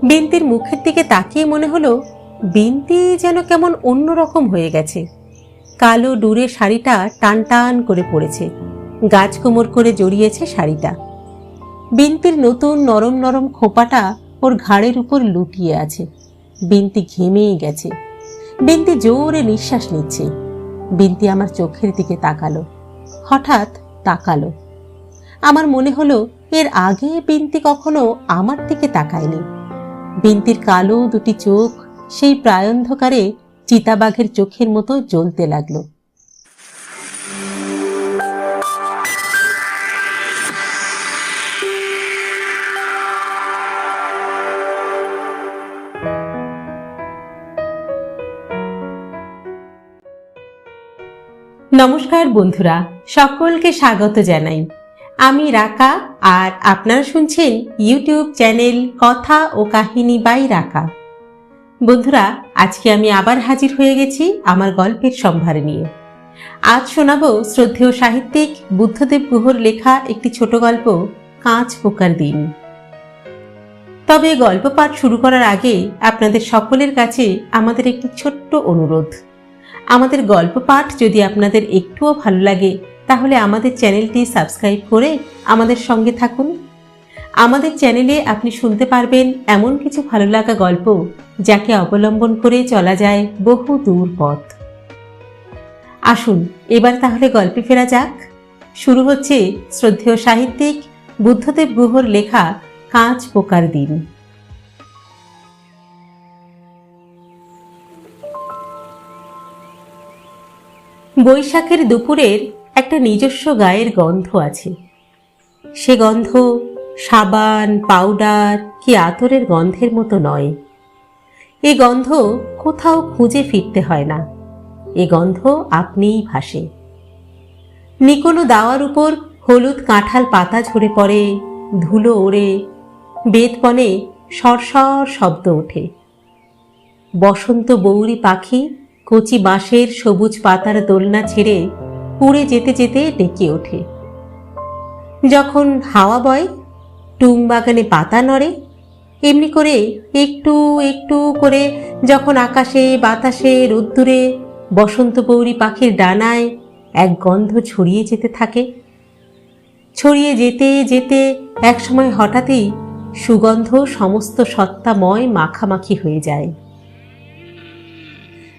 বিন্তির মুখের দিকে তাকিয়ে মনে হলো বিন্তি যেন কেমন অন্যরকম হয়ে গেছে। কালো ডুরে শাড়িটা টান টান করে পড়েছে, গাছ কোমর করে জড়িয়েছে শাড়িটা। বিন্তির নতুন নরম নরম খোপাটা ওর ঘাড়ের উপর লুটিয়ে আছে। বিন্তি ঘেমেই গেছে। বিন্তি জোরে নিঃশ্বাস নিচ্ছে। বিন্তি আমার চোখের দিকে তাকালো, হঠাৎ তাকালো। আমার মনে হলো এর আগে বিন্তি কখনো আমার দিকে তাকায়নি। বিন্তির কালো দুটি চোখ সেই প্রায়ন্ধকারে চিতাবাঘের চোখের মতো জ্বলতে লাগলো। নমস্কার বন্ধুরা, সকলকে স্বাগত জানাই। আমি রাকা, আর আপনারা শুনছেন ইউটিউব চ্যানেল কথা ও কাহিনী বাই রাকা। বন্ধুরা, আজকে আমি আবার হাজির হয়ে গেছি আমার গল্পের সম্ভার নিয়ে। আজ শোনাবো শ্রদ্ধেয় সাহিত্যিক বুদ্ধদেব গুহর লেখা একটি ছোট গল্প, কাঁচ পোকার দিন। তবে গল্প পাঠ শুরু করার আগে আপনাদের সকলের কাছে আমাদের একটি ছোট্ট অনুরোধ। আমাদের গল্প পাঠ যদি আপনাদের একটুও ভালো লাগে, তাহলে আমাদের চ্যানেলটি সাবস্ক্রাইব করে আমাদের সঙ্গে থাকুন। আমাদের চ্যানেলে আপনি শুনতে পারবেন এমন কিছু ভালো লাগা গল্প, যাকে অবলম্বন করে চলা যায় বহু দূর পথ। আসুন এবার তাহলে গল্পে ফেরা যাক। শুরু হচ্ছে শ্রদ্ধেয় সাহিত্যিক বুদ্ধদেব গুহর লেখা কাঁচ পোকার দিন। বৈশাখের দুপুরের একটা নিজস্ব গায়ের গন্ধ আছে। সে গন্ধ সাবান, পাউডার কি আতরের গন্ধের মতো নয়। এ গন্ধ কোথাও খুঁজে ফিরতে হয় না। এ গন্ধ আপনিই ভাসে। নিকোনো দাওয়ার উপর হলুদ কাঁঠাল পাতা ঝরে পড়ে, ধুলো ওড়ে, বেতবনে সরসর শব্দ ওঠে। বসন্ত বৌরি পাখি কচি বাঁশের সবুজ পাতার দোলনা ছেড়ে উড়ে যেতে যেতে ডেকে ওঠে। যখন হাওয়া বয়, টুং বাগানে পাতা নড়ে, এমনি করে একটু একটু করে যখন আকাশে বাতাসে রোদ্দুরে বসন্ত বৌরি পাখির ডানায় এক গন্ধ ছড়িয়ে যেতে থাকে। ছড়িয়ে যেতে যেতে একসময় হঠাৎই সুগন্ধ সমস্ত সত্তাময় মাখামাখি হয়ে যায়।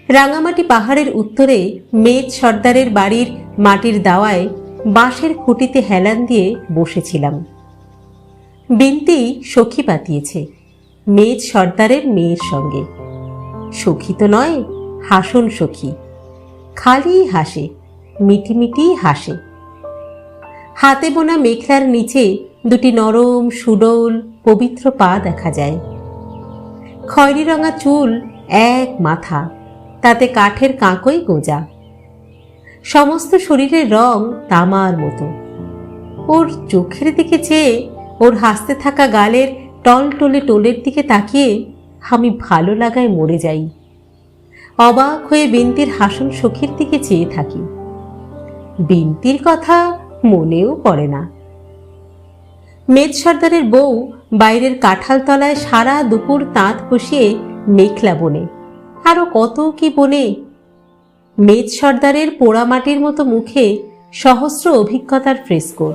রাঙামাটি পাহাড়ের উত্তরে মেজ সর্দারের বাড়ির মাটির দাওয়ায় বাঁশের খুঁটিতে হেলান দিয়ে বসেছিলাম। বিন্তি সখী পাতিয়েছে মেজ সর্দারের মেয়ের সঙ্গে। সখী তো নয়, হাসন সখী। খালি হাসে, মিটিমিটি হাসে। হাতে বোনা মেখলার নিচে দুটি নরম সুডৌল পবিত্র পা দেখা যায়। খয়েরি রঙা চুল এক মাথা, তাতে কাঠের কাঁকই গোঁজা। সমস্ত শরীরের রং তামার মতো। ওর চোখের দিকে চেয়ে, ওর হাসতে থাকা গালের টলটলে টোলের দিকে তাকিয়ে আমি ভালো লাগায় মরে যাই। অবাক হয়ে বিন্তির হাসন সখীর দিকে চেয়ে থাকি। বিন্তির কথা মনেও পড়ে না। মেজ সর্দারের বউ বাইরের কাঁঠাল তলায় সারা দুপুর তাঁত বসিয়ে মেখলা বোনে, আরো কত কি বোনে। মেজ সর্দারের পোড়ামাটির মতো মুখে সহস্র অভিজ্ঞতার ফ্রেস্কোর।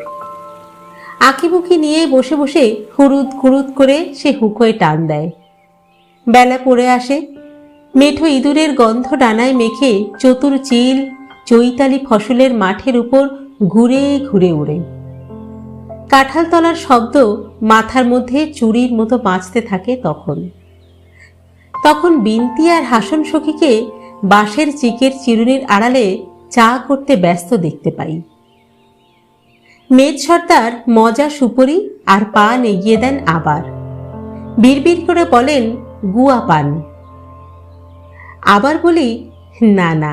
আঁকিবুকি নিয়ে বসে বসে হুরুদ খুরুদ করে সে হুকোয় টান দেয়। বেলা পড়ে আসে। মেঠো ইঁদুরের গন্ধ ডানায় মেখে চতুর চিল চৈতালি ফসলের মাঠের উপর ঘুরে ঘুরে উড়ে। কাঁঠাল তলার শব্দ মাথার মধ্যে চুরির মতো বাঁচতে থাকে। তখন বিন্তি আর হাসন সখীকে বাঁশের চিকের চিরুনির আড়ালে চা করতে ব্যস্ত দেখতে পাই। মেজ সর্দার মজা সুপুরি আর পান এগিয়ে দেন আবার। বিড়বিড় করে বলেন, গুয়া পান। আবার বলি, না না।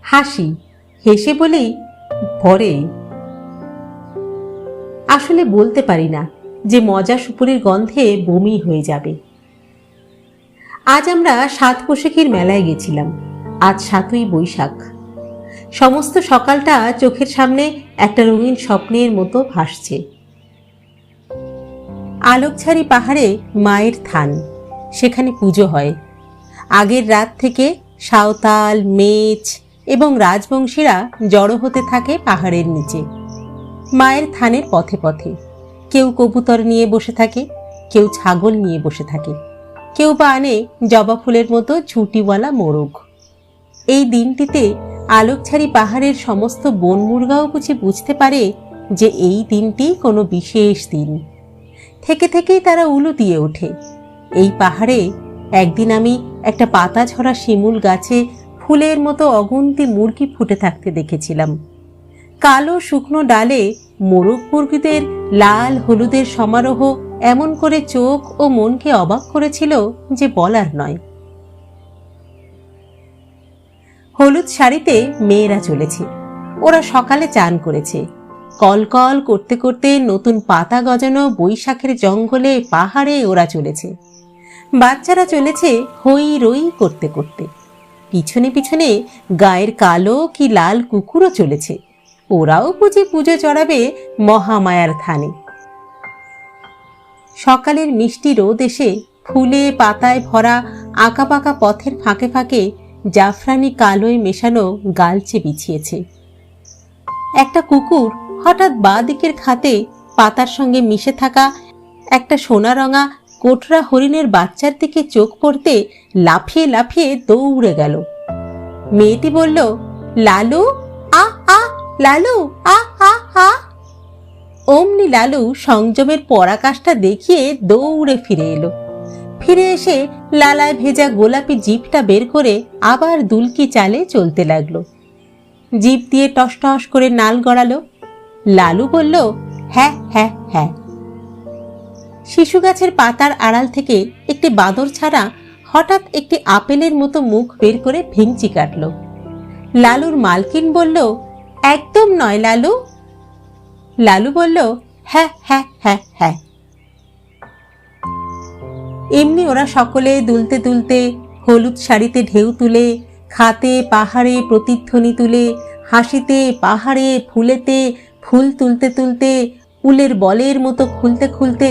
হাসি, হেসে বলি, ভরে। আসলে বলতে পারি না যে মজা সুপুরির গন্ধে বমি হয়ে যাবে। আজ আমরা সাত পোশাকির মেলায় গেছিলাম। আজ ৭ই বৈশাখ। সমস্ত সকালটা চোখের সামনে একটা রঙিন স্বপ্নের মতো ভাসছে। আলোকছাড়ি পাহাড়ে মায়ের থান, সেখানে পুজো হয়। আগের রাত থেকে সাঁওতাল, মেচ এবং রাজবংশীরা জড়ো হতে থাকে পাহাড়ের নিচে। মায়ের থানের পথে পথে কেউ কবুতর নিয়ে বসে থাকে, কেউ ছাগল নিয়ে বসে থাকে, কেউ বা আনে জবা ফুলের মতো ঝুঁটিওয়ালা মোরগ। এই দিনটিতে আলোকছাড়ি পাহাড়ের সমস্ত বনমুরগাও বুঝি বুঝতে পারে যে এই দিনটি কোনো বিশেষ দিন। থেকে থেকেই তারা উলু দিয়ে ওঠে। এই পাহাড়ে একদিন আমি একটা পাতা ঝরা শিমুল গাছে ফুলের মতো অগুন্তি মুরগি ফুটে থাকতে দেখেছিলাম। কালো শুকনো ডালে মোরগ মুরগিদের লাল হলুদের সমারোহ এমন করে চোখ ও মনকে অবাক করেছিল যে বলার নয়। হলুদ শাড়িতে মেয়েরা চলেছে। ওরা সকালে চান করেছে। কলকল করতে করতে নতুন পাতা গজানো বৈশাখের জঙ্গলে পাহাড়ে ওরা চলেছে। বাচ্চারা চলেছে হই রই করতে করতে। পিছনে পিছনে গায়ের কালো কি লাল কুকুরও চলেছে। ওরাও বুঝি পুজো চড়াবে মহামায়ার থানে। সকালের মিষ্টি রোদ এসে ফুলে পাতায় ভরা আঁকাবাঁকা পথের ফাঁকে ফাঁকে জাফরানি কালোয় মেশানো গালচে বিছিয়েছে। একটা কুকুর হঠাৎ বাঁ দিকের খাতে পাতার সঙ্গে মিশে থাকা একটা সোনারঙা কোটরা হরিণের বাচ্চার দিকে চোখ পড়তে লাফিয়ে লাফিয়ে দৌড়ে গেল। মেয়েটি বলল, লালু আ আ, লালু আ আ আ। অমনি লালু সংযমের পরাকাষ্ঠা দেখিয়ে দৌড়ে ফিরে এলো। ফিরে এসে লালায় ভেজা গোলাপি জিভটা বের করে আবার দুলকি চালে চলতে লাগলো। জিভ দিয়ে টস টস করে নাল গড়ালো। লালু বলল, হ্যাঁ হ্যাঁ হ্যাঁ। শিশু গাছের পাতার আড়াল থেকে একটি বাদর ছাড়া হঠাৎ একটি আপেলের মতো মুখ বের করে ভেঙচি কাটল। লালুর মালকিন বলল, একদম নয় লালু। লালু বলল, হ্যাঁ হ্যাঁ হ্যাঁ হ্যাঁ। এমনি ওরা সকলে দুলতে দুলতে, হলুদ শাড়িতে ঢেউ তুলে, খাতে পাহাড়ে প্রতিধ্বনি তুলে, হাসিতে পাহাড়ে ফুলেতে ফুল তুলতে তুলতে, উলের বলের মতো খুলতে খুলতে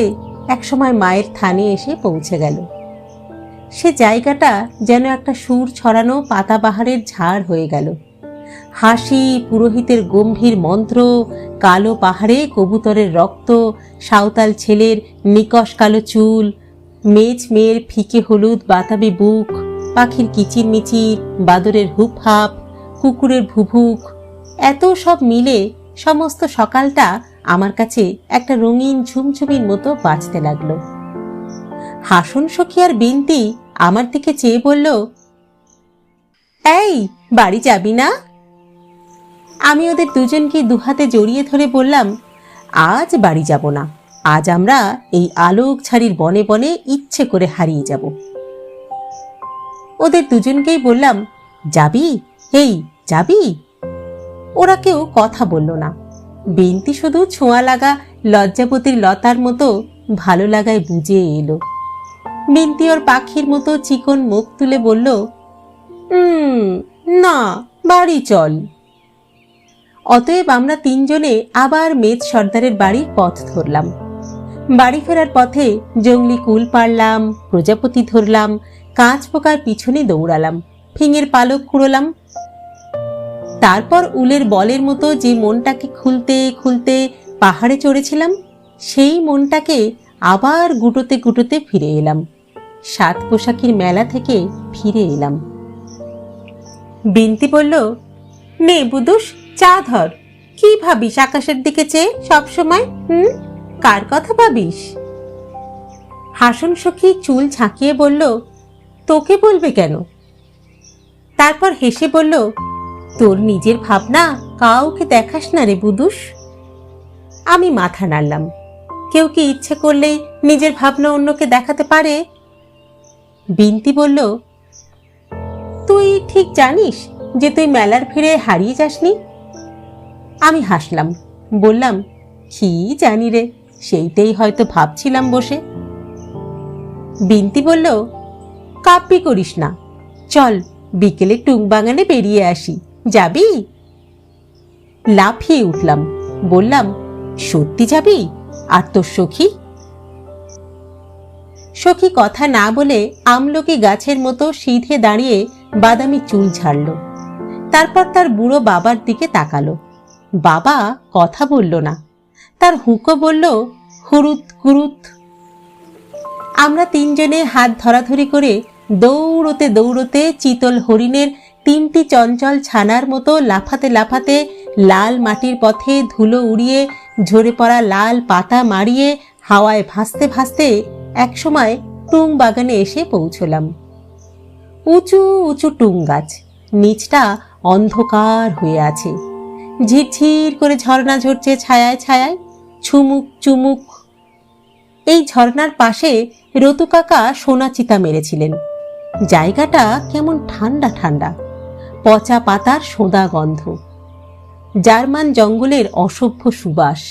একসময় মায়ের থানে এসে পৌঁছে গেল। সে জায়গাটা যেন একটা সুর ছড়ানো পাতাবাহারের ঝাড় হয়ে গেল। হাসি, পুরোহিতের গম্ভীর মন্ত্র, কালো পাহাড়ে কবুতরের রক্ত, সাঁওতাল ছেলের নিকশ কালো চুল, মেজ মেয়ের ফিকে হলুদ বাতাবি বুক, পাখির কিচিরমিচির, বাদরের হুপহাপ, কুকুরের ভুভুক, এত সব মিলে সমস্ত সকালটা আমার কাছে একটা রঙিন ঝুমঝুমির মতো বাজতে লাগলো। হাসন সখী আর বিনতি আমার দিকে চেয়ে বলল, এই বাড়ি যাবি না? আমি ওদের দুজনকে দুহাতে জড়িয়ে ধরে বললাম, আজ বাড়ি যাব না, আজ আমরা এই আলোকছাড়ির বনে বনে ইচ্ছে করে হারিয়ে যাব। ওদের দুজনকেই বললাম, যাবি? এই যাবি? ওরা কেউ কথা বলল না। বিনতি শুধু ছোঁয়া লাগা লজ্জাবতীর লতার মতো ভালো লাগায় বুঝে এলো। বিনতি ওর পাখির মতো চিকন মুখ তুলে বলল, না, বাড়ি চল। অতএব আমরা তিনজনে আবার মেজ সর্দারের বাড়ির পথ ধরলাম। বাড়ি ফেরার পথে জঙ্গলি কুল পাড়লাম, প্রজাপতি ধরলাম, কাঁচ পোকার পিছনে দৌড়ালাম, ফিঙের পালক কুড়োলাম। তারপর উলের বলের মতো যে মনটাকে খুলতে খুলতে পাহাড়ে চড়েছিলাম, সেই মনটাকে আবার গুটোতে গুটোতে ফিরে এলাম। সাত পোশাকির মেলা থেকে ফিরে এলাম। বিনতি বলল, নে বুদুস, চা ধর। কি ভাবিস আকাশের দিকে চেয়ে সব সময়? কার কথা ভাবিস? হাসন সখী চুল ঝাঁকিয়ে বলল, তোকে বলবে কেন? তারপর হেসে বলল, তোর নিজের ভাবনা কাউকে দেখাস না রে বুদুস। আমি মাথা নাড়লাম। কেউ কি ইচ্ছে করলেই নিজের ভাবনা অন্যকে দেখাতে পারে? বিনতি বলল, তুই ঠিক জানিস যে তুই মেলার ভিড়ে হারিয়ে যাসনি? আমি হাসলাম, বললাম, কি জানি রে, সেইটাই হয়তো ভাবছিলাম বসে। বিনতি বলল, কাপ্পি করিস না, চল বিকেলে টুংবাগানে বেরিয়ে আসি, যাবি? লাফিয়ে উঠলাম, বললাম, সত্যি যাবি? আর তোর সখী? সখী কথা না বলে আমলকি গাছের মতো সিধে দাঁড়িয়ে বাদামি চুল ঝাড়ল। তারপর তার বুড়ো বাবার দিকে তাকালো। বাবা কথা বলল না, তার হুঁকো বলল হুরুত কুরুত। আমরা তিনজনে হাত ধরাধরি করে দৌড়তে দৌড়তে চিতল হরিণের তিনটি চঞ্চল ছানার মতো লাফাতে লাফাতে লাল মাটির পথে ধুলো উড়িয়ে ঝরে পড়া লাল পাতা মারিয়ে হাওয়ায় ভাসতে ভাসতে একসময় টুং বাগানে এসে পৌঁছলাম। উঁচু উঁচু টুং গাছ, নিচটা অন্ধকার হয়ে আছে। ঝিরঝির করে ঝর্ণা ঝরছে ছায়ায় ছায়ায়, ছুমুক চুমুক। এই ঝর্ণার পাশে রতু কাকা সোনা চিতা মেরেছিলেন। জায়গাটা কেমন ঠান্ডা ঠান্ডা, পচা পাতার সোঁদা গন্ধ, জার্মান জঙ্গলের অসভ্য সুবাস।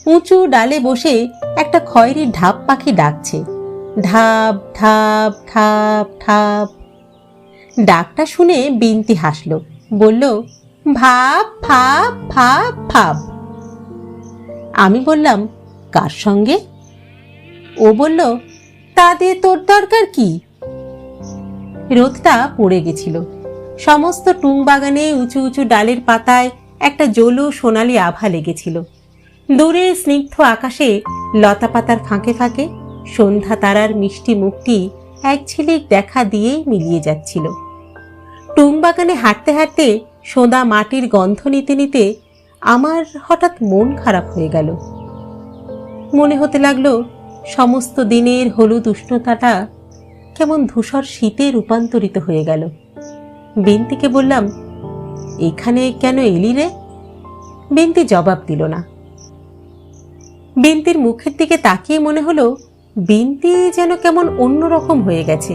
উঁচু ডালে বসে একটা খয়েরি ঢাপ পাখি ডাকছে, ঢাপ ঢাপ ঢাপ ঢাপ। ডাকটা শুনে বিনতি হাসল, বলল ভাব ভাব ভাব ভাব। আমি বললাম কার সঙ্গে? ও বলল তা দিয়ে তোর দরকার কি? রোদটা পড়ে গেছিল। সমস্ত টুং বাগানে উঁচু উঁচু ডালের পাতায় একটা জলো সোনালি আভা লেগেছিল। দূরে স্নিগ্ধ আকাশে লতা পাতার ফাঁকে ফাঁকে সন্ধ্যা তারার মিষ্টি মুখটি এক ঝিলিক দেখা দিয়েই মিলিয়ে যাচ্ছিল। টুং বাগানে হাঁটতে হাঁটতে সোঁদা মাটির গন্ধ নিতে নিতে আমার হঠাৎ মন খারাপ হয়ে গেল। মনে হতে লাগলো সমস্ত দিনের হলুদ উষ্ণতাটা কেমন ধূসর শীতে রূপান্তরিত হয়ে গেল। বিন্তিকে বললাম, এখানে কেন এলি রে? বিন্তি জবাব দিল না। বিন্তির মুখের দিকে তাকিয়ে মনে হলো বিন্তি যেন কেমন অন্যরকম হয়ে গেছে।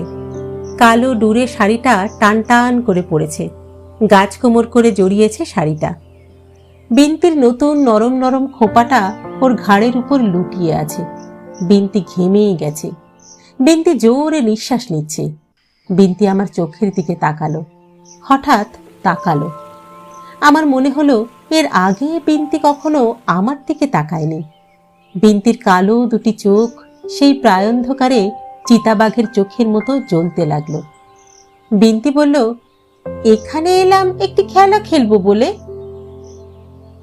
কালো ডুরে শাড়িটা টান টান করে পড়েছে, গাছ কোমর করে জড়িয়েছে শাড়িটা। বিন্তির নতুন নরম নরম খোপাটা ওর ঘাড়ের উপর লুটিয়ে আছে। বিন্তি ঘেমেই গেছে। বিন্তি জোরে নিঃশ্বাস নিচ্ছে। বিন্তি আমার চোখের দিকে তাকালো, হঠাৎ তাকালো। আমার মনে হলো এর আগে বিন্তি কখনো আমার দিকে তাকায়নি। বিন্তির কালো দুটি চোখ সেই প্রায়ন্ধকারে চিতাবাঘের চোখের মতো জ্বলতে লাগলো। বিন্তি বলল, এখানে এলাম একটি খেলা খেলবো বলে।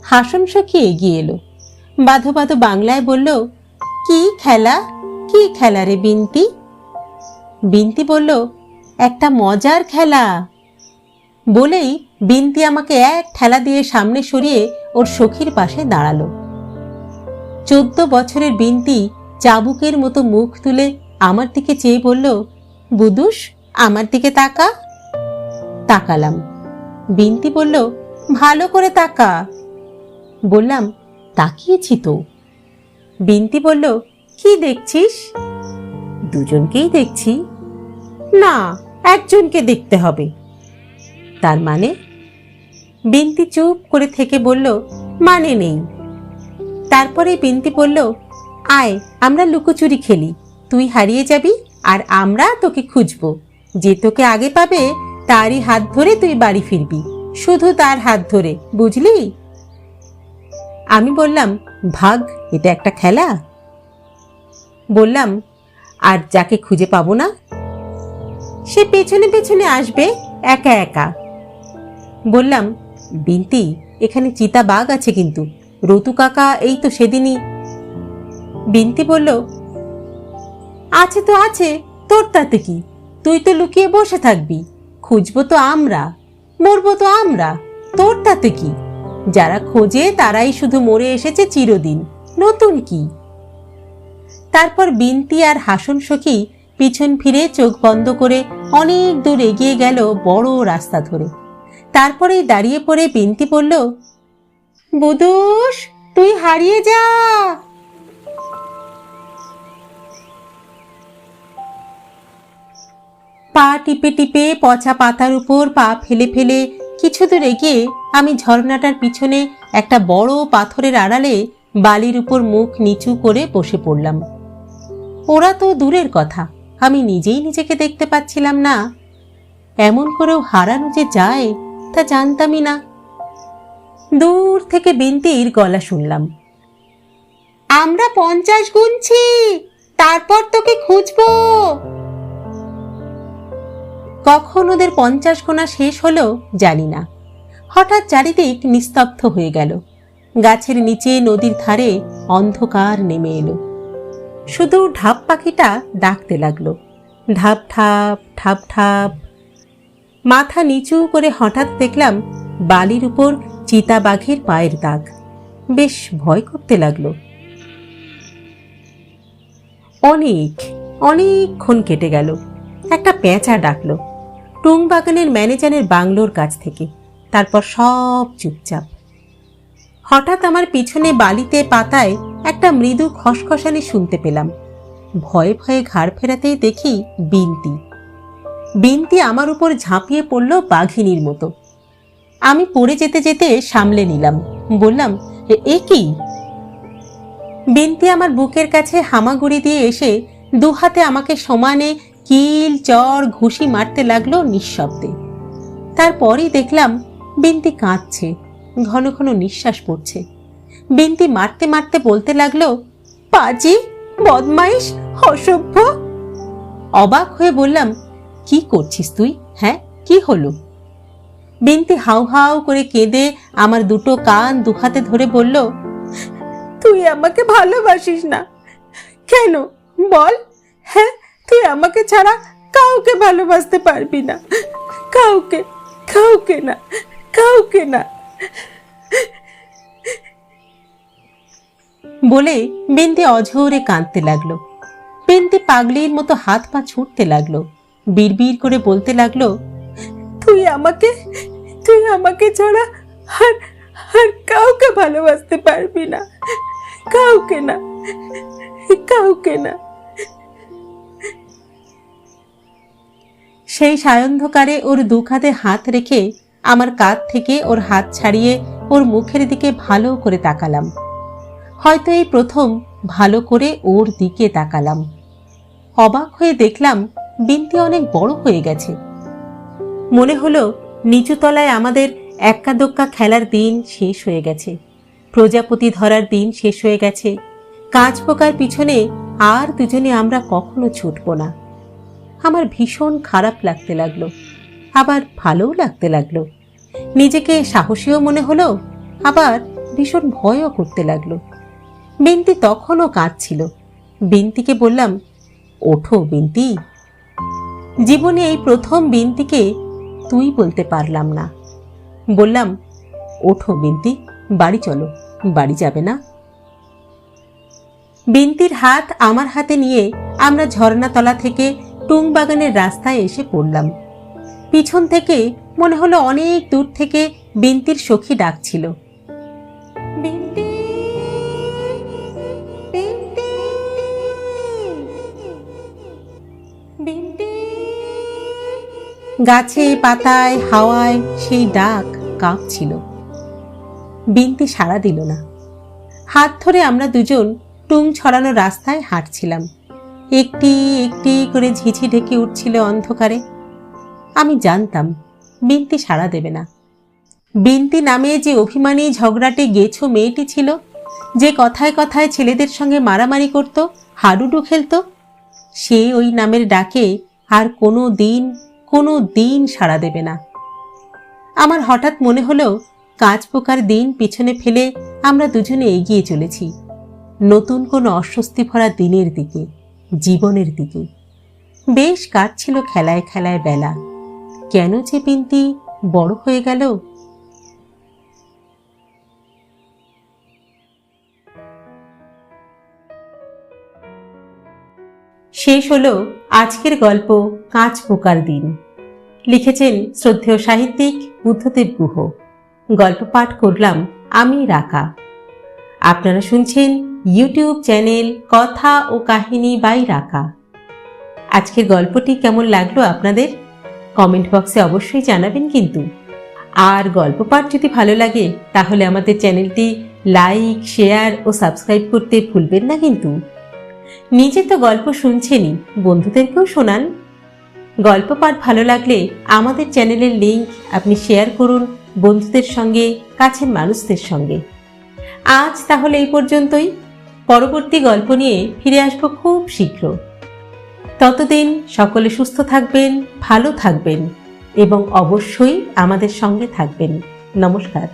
হাসন সখী এগিয়ে এলো, বাঁধো বাঁধো বাংলায় বলল, কি খেলা? কি খেলা রে বিন্তি? বিন্তি বলল, একটা মজার খেলা। বলেই বিন্তি আমাকে এক ঠেলা দিয়ে সামনে সরিয়ে ওর সখীর পাশে দাঁড়ালো। 14 বছরের বিন্তি চাবুকের মতো মুখ তুলে আমার দিকে চেয়ে বলল, বুদুস আমার দিকে তাকা। তাকালাম। বিন্তি বলল, ভালো করে তাকা। বললাম, তাকিয়েছি তো। বিন্তি বলল, কি দেখছিস? দুজনকেই দেখছি। না, একজনকে দেখতে হবে। তার মানে? বিন্তি চুপ করে থেকে বলল, মানে নেই। তারপরে বিন্তি বলল, আয় আমরা লুকোচুরি খেলি। তুই হারিয়ে যাবি আর আমরা তোকে খুঁজবো। যে তোকে আগে পাবে তারই হাত ধরে তুই বাড়ি ফিরবি, শুধু তার হাত ধরে, বুঝলি? আমি বললাম, ভাগ, এটা একটা খেলা। বললাম, আর যাকে খুঁজে পাবো না সে পেছনে পেছনে আসবে একা একা। বললাম, বিন্তি এখানে চিতা বাঘ আছে কিন্তু, রতু কাকা এই তো সেদিনই। বিন্তি বলল, আছে তো আছে, তোর তাতে কি? তুই তো লুকিয়ে বসে থাকবি, খুঁজবো তো আমরা, মরবো তো আমরা, তোর তাতে কি? যারা খোঁজে তারাই শুধু মরে এসেছে চিরদিন, নতুন কি? তারপর বিন্তি আর হাসন সখী পিছন ফিরে চোখ বন্ধ করে অনেক দূর এগিয়ে গেল বড় রাস্তা ধরে। তারপরেই দাঁড়িয়ে পড়ে বিন্তি বলল, বুদুস তুই হারিয়ে যা। পা টিপে টিপে পচা পাতার উপর পা ফেলে ফেলে কিছু দূর এগিয়ে আমি ঝর্ণাটার পিছনে একটা বড় পাথরের আড়ালে বালির উপর মুখ নিচু করে বসে পড়লাম। ওরা তো দূরের কথা, আমি নিজেই নিজেকে দেখতে পাচ্ছিলাম না। এমন করেও হারানো যে যায় তা জানতামই না। দূর থেকে বিন্তির গলা শুনলাম, আমরা 50 গুনছি, তারপর তোকে খুঁজবো। কখন ওদের 50 গোনা শেষ হলো জানি না। হঠাৎ চারিদিক নিস্তব্ধ হয়ে গেল। গাছের নিচে নদীর ধারে অন্ধকার নেমে এলো। শুধু ঢাপ পাখিটা ডাকতে লাগলো, ঢাপ ঢাপ ঢাপ ঢাপ। মাথা নিচু করে হঠাৎ দেখলাম বালির উপর চিতাবাঘের পায়ের দাগ। বেশ ভয় করতে লাগলো। অনেকক্ষণ কেটে গেল। একটা পেঁচা ডাকলো টুং বাগানের ম্যানেজারের বাংলোর কাছ থেকে। তারপর সব চুপচাপ। হঠাৎ আমার পিছনে বালিতে পাতায় একটা মৃদু খসখসানি শুনতে পেলাম। ভয়ে ভয়ে ঘাড় ফেরাতেই দেখি বিন্তি আমার উপর ঝাঁপিয়ে পড়ল বাঘিনীর মতো। আমি পড়ে যেতে যেতে সামলে নিলাম, বললাম, এ কি? বিন্তি আমার বুকের কাছে হামাগুড়ি দিয়ে এসে দুহাতে আমাকে সমানে কিল চড় ঘুষি মারতে লাগলো নিঃশব্দে। তারপরই দেখলাম বিন্তি কাঁদছে, ঘন ঘন নিঃশ্বাস পড়ছে। বিন্তি মারতে মারতে বলতে লাগলো, পাজি, বদমাইশ, অসভ্য। অবাক হয়ে বললাম, কি করছিস তুই? হ্যাঁ, কি হলো? বিন্তি হাউ হাউ করে কেঁদে আমার দুটো কান দুহাতে ধরে বলল, তুই আমাকে ভালোবাসিস না। কেন বল? হ্যাঁ, তুই আমাকে ছাড়া কাউকে ভালোবাসতে পারবি না। কাউকে কাউকে না, কাউকে না। বলে বিন্তি অঝোরে কাঁদতে লাগলো। বিন্তি পাগলির মতো হাত পা ছুটতে লাগলো। বিড়বিড় করে বলতে লাগলো, তুই আমাকে ছাড়া আর কাউকে ভালোবাসতে পারবি না। কাউকে না, কাউকে না। সেই সায়ন্ধকারে ওর দুখাতে হাত রেখে আমার কাঁধ থেকে ওর হাত ছাড়িয়ে ওর মুখের দিকে ভালো করে তাকালাম। হয়তো এই প্রথম ভালো করে ওর দিকে তাকালাম। অবাক হয়ে দেখলাম বিন্তি অনেক বড় হয়ে গেছে। মনে হলো নিচু তলায় আমাদের এক্কা দোক্কা খেলার দিন শেষ হয়ে গেছে, প্রজাপতি ধরার দিন শেষ হয়ে গেছে। কাঁচ পোকার পিছনে আর দুজনে আমরা কখনো ছুটব না। আমার ভীষণ খারাপ লাগতে লাগলো, আবার ভালোও লাগতে লাগলো। নিজেকে সাহসীও মনে হলো, আবার ভীষণ ভয়ও করতে লাগলো। বিন্তি তখনও কাঁদছিল। বিন্তিকে বললাম, ওঠো বিন্তি। জীবনে এই প্রথম বিন্তিকে তুই বলতে পারলাম না। বললাম, ওঠো বিন্তি, বাড়ি চলো। বাড়ি যাবে না? বিন্তির হাত আমার হাতে নিয়ে আমরা ঝর্ণাতলা থেকে টুং বাগানের রাস্তায় এসে পড়লাম। পিছন থেকে মনে হলো অনেক দূর থেকে বিন্তির সখী ডাকছিল, বিন্তি, বিন্তি, বিন্তি। গাছে পাতায় হাওয়ায় সেই ডাক কাঁপছিল। বিন্তি সাড়া দিল না। হাত ধরে আমরা দুজন টুং ছড়ানো রাস্তায় হাঁটছিলাম। একটি একটি করে ঝিঝি ঢেকে উঠছিল অন্ধকারে। আমি জানতাম বিন্তি সাড়া দেবে না। বিন্তি নামে যে অভিমানী ঝগড়াটে গেছো মেয়েটি ছিল, যে কথায় কথায় ছেলেদের সঙ্গে মারামারি করত, হাডুডু খেলত, সে ওই নামের ডাকে আর কোনো দিন সাড়া দেবে না। আমার হঠাৎ মনে হলো কাঁচ পোকার দিন পিছনে ফেলে আমরা দুজনে এগিয়ে চলেছি নতুন কোনো অস্বস্তি ভরা দিনের দিকে, জীবনের দিকে। বেশ কাটছিল খেলায় খেলায় বেলা। কেন যে বিন্তি বড় হয়ে গেল? শেষ হলো আজকের গল্প কাঁচ পোকার দিন। লিখেছেন শ্রদ্ধেয় সাহিত্যিক বুদ্ধদেব গুহ। গল্প পাঠ করলাম আমি, রাকা। আপনারা শুনছেন ইউটিউব চ্যানেল কথা ও কাহিনী বাই রাকা। আজকের গল্পটি কেমন লাগলো আপনাদের কমেন্ট বক্সে অবশ্যই জানাবেন কিন্তু। আর গল্প পাঠ যদি ভালো লাগে তাহলে আমাদের চ্যানেলটি লাইক, শেয়ার ও সাবস্ক্রাইব করতে ভুলবেন না কিন্তু। নিজে তো গল্প শুনছেনই, বন্ধুদেরকেও শোনান। গল্প পাঠ ভালো লাগলে আমাদের চ্যানেলের লিংক আপনি শেয়ার করুন বন্ধুদের সঙ্গে, কাছের মানুষদের সঙ্গে। আজ তাহলে এই পর্যন্তই। পরবর্তী গল্প নিয়ে ফিরে আসবো খুব শীঘ্র। ততদিন সকলে সুস্থ থাকবেন, ভালো থাকবেন এবং অবশ্যই আমাদের সঙ্গে থাকবেন। নমস্কার।